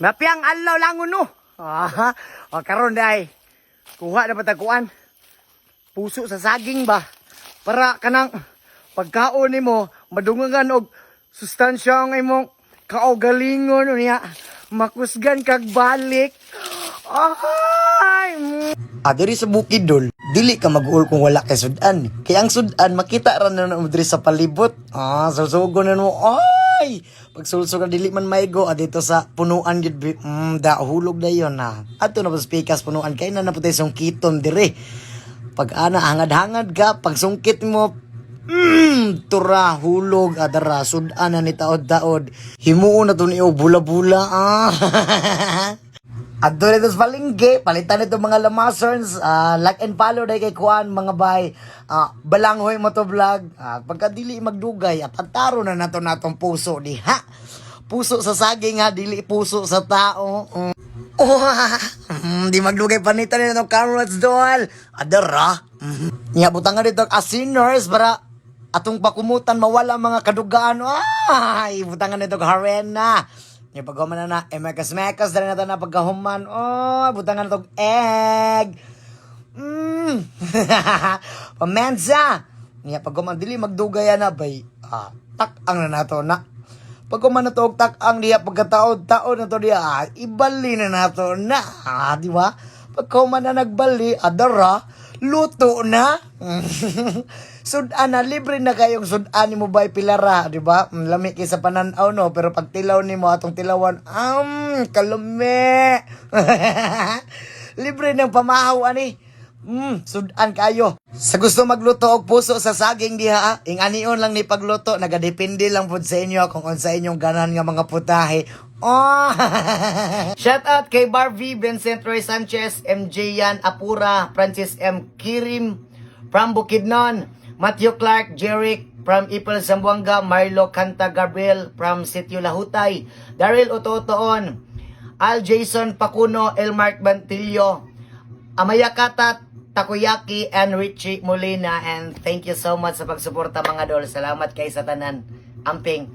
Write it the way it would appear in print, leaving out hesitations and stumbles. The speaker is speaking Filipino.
Napiang alaw lang no. O karon day. Kuha na patakuan. Puso sa saging ba? Para kanang pagkaon nimo madungangan og sustansya ang imong kaugalingon niya. Makusgan kag balik. Ay! Diri sa Bukidnon, dili ka mag-uol kung wala kay sudan. Kaya ang sudan, makita ra na diri sa palibot. Susugo na mo. Ay! Pag sulsog na dili man maigo, dito sa punuan yun, da hulog na yun ha. Ato na pa speakers punuan, kaya na naputay sungkiton diri. Pag hangad-hangad ka, pag sungkit mo, tura, hulog, adara, sudan na ni taod-taod. Himuon na to niyo, bula-bula, Adto nito sa palengke, palitan nito mga lamasons, like and follow day kay Kuan, mga bay, balanghoy mo to vlog, pagka dili magdugay, at ataro na nato natong puso, diha. Puso sa saging ha, dili puso sa tao. Di magdugay panitan nito carrots doll, adara. Niya butang nga dito asiners para atong pakumutan mawala mga kadugaan. Ay, butang nga nito harena. Yung paghuman na mekas-mekas dali na ito na pagkahuman. Butangan na itong egg. Pamensa. Yung paghuman, dili magdugaya na bay. Tak-ang na nato na. Paghuman na ito, tak-ang diya pagkataod-taod na ito diya. Ibali na nato na. Di ba? Paghuman na nagbali, adara, luto na. Sudan na, libre na kayong sudan ni mo ba pilara, di ba? Lami kay sa pananaw, no? Pero pag tilaw ni mo, atong tilawan, kalumi. Libre ng pamahaw, ani. Sudan kayo. Sa gusto magluto og puso sa saging diha, ing anion lang ni pagluto, nagadepende lang po sa inyo kung sa inyong ganan nga mga putahe. Shout out kay Barbie, Vincent Roy Sanchez, MJ Yan Apura, Francis M. Kirim from Bukidnon, Matthew Clark, Jeric from Ipil Zamboanga, Marlo Canta Gabriel from Sitio Lahutay, Daryl Ototoon, Al Jason Pacuno, Elmark Bantillo, Amaya Katat, Takoyaki, and Richie Molina. And thank you so much sa pagsuporta mga dol. Salamat kay sa tanan. Amping.